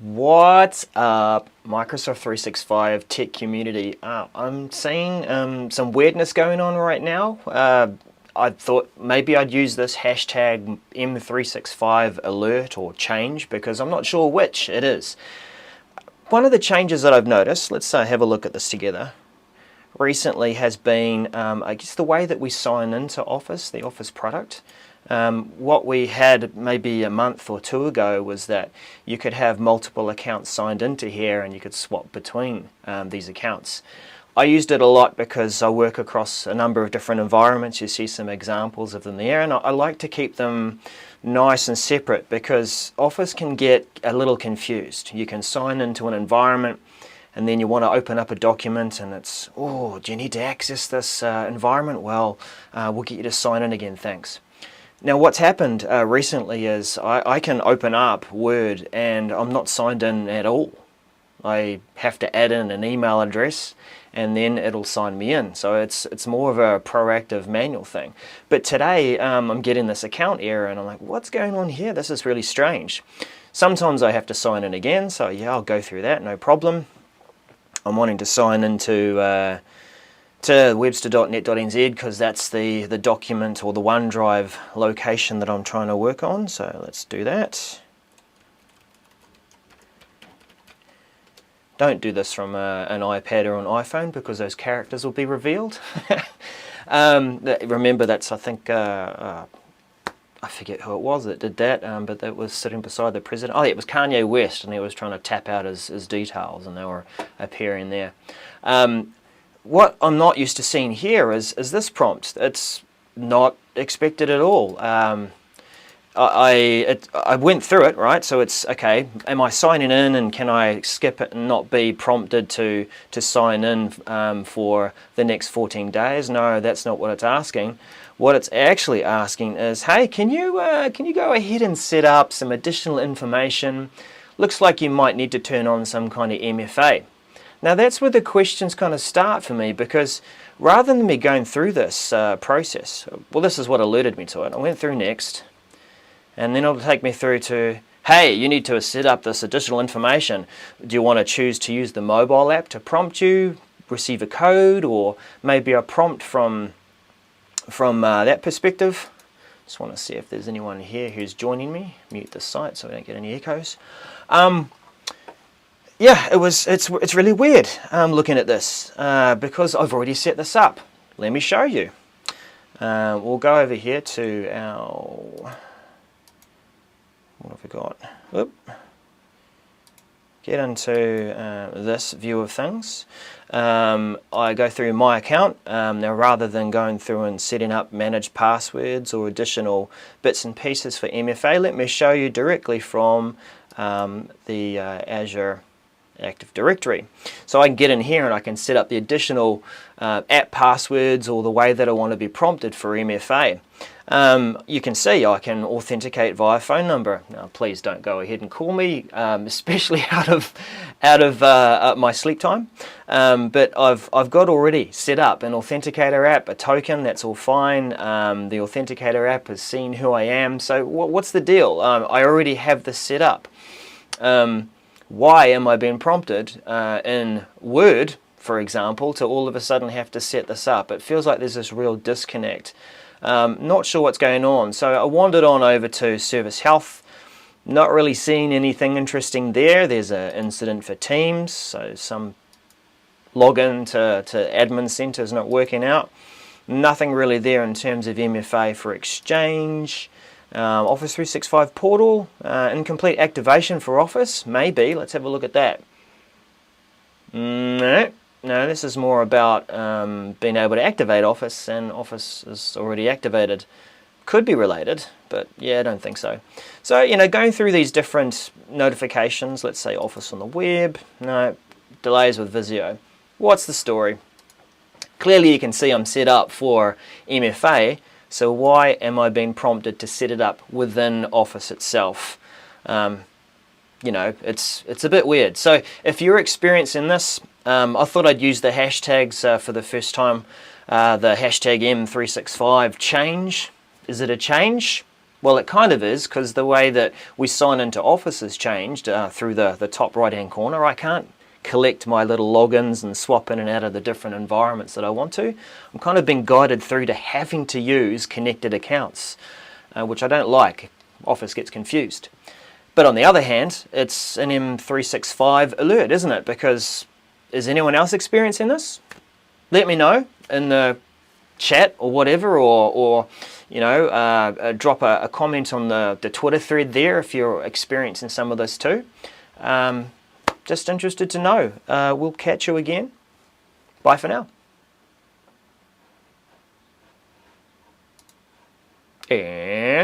What's up, Microsoft 365 tech community? I'm seeing some weirdness going on right now. I thought maybe I'd use this hashtag M365 alert or change because I'm not sure which it is. One of the changes that I've noticed, let's have a look at this together, recently has been, I guess, the way that we sign into Office, the Office product. What we had maybe a month or two ago was that you could have multiple accounts signed into here and you could swap between these accounts. I used it a lot because I work across a number of different environments. You see some examples of them there, and I like to keep them nice and separate because Office can get a little confused. You can sign into an environment and then you want to open up a document and it's, oh, do you need to access this environment? Well, we'll get you to sign in again, thanks. Now what's happened recently is I can open up Word and I'm not signed in at all. I have to add in an email address and then it'll sign me in. So it's more of a proactive manual thing. But today I'm getting this account error and I'm like, what's going on here? This is really strange. Sometimes I have to sign in again, so yeah, I'll go through that, no problem. I'm wanting to sign into to webster.net.nz because that's the document or the OneDrive location that I'm trying to work on. So let's do that. Don't do this from an iPad or an iPhone because those characters will be revealed. Remember, that's, I think, I forget who it was that did that, but that was sitting beside the president. Oh, yeah, it was Kanye West, and he was trying to tap out his details, and they were appearing there. What I'm not used to seeing here is this prompt. It's not expected at all. I went through it, right? So it's, okay, am I signing in and can I skip it and not be prompted to sign in for the next 14 days? No, that's not what it's asking. What it's actually asking is, hey, can you go ahead and set up some additional information? Looks like you might need to turn on some kind of MFA. Now that's where the questions kind of start for me, because rather than me going through this process, well, this is what alerted me to it. I went through next, and then it'll take me through to, hey, you need to set up this additional information. Do you want to choose to use the mobile app to prompt you, receive a code, or maybe a prompt from that perspective? Just want to see if there's anyone here who's joining me. Mute the site so we don't get any echoes. Yeah, it's really weird looking at this because I've already set this up. Let me show you. We'll go over here to our, what have we got? Oop. Get into this view of things. I go through my account. Now rather than going through and setting up managed passwords or additional bits and pieces for MFA, let me show you directly from the Azure Active Directory. So I can get in here and I can set up the additional app passwords or the way that I want to be prompted for MFA. You can see I can authenticate via phone number. Now please don't go ahead and call me, especially out of my sleep time. But I've got already set up an authenticator app, a token, that's all fine. The authenticator app has seen who I am. So what's the deal? I already have this set up. Why am I being prompted in Word, for example, to all of a sudden have to set this up? It feels like there's this real disconnect. Not sure what's going on. So I wandered on over to Service Health. Not really seeing anything interesting there. There's an incident for Teams, so some login to admin center is not working out. Nothing really there in terms of MFA for Exchange. Office 365 portal, incomplete activation for Office, maybe. Let's have a look at that. No, this is more about being able to activate Office, and Office is already activated. Could be related, but yeah, I don't think so. So, you know, going through these different notifications, let's say Office on the web, no, delays with Visio. What's the story? Clearly you can see I'm set up for MFA. So why am I being prompted to set it up within Office itself? You know, it's a bit weird. So if you're experiencing this, I thought I'd use the hashtags for the first time. The hashtag M365 change. Is it a change? Well, it kind of is, because the way that we sign into Office has changed through the top right-hand corner. I can't collect my little logins and swap in and out of the different environments that I want to. I'm kind of being guided through to having to use connected accounts, which I don't like. Office gets confused. But on the other hand, it's an M365 alert, isn't it? Because is anyone else experiencing this? Let me know in the chat or whatever, or you know, drop a comment on the Twitter thread there if you're experiencing some of this too. Just interested to know. We'll catch you again. Bye for now. And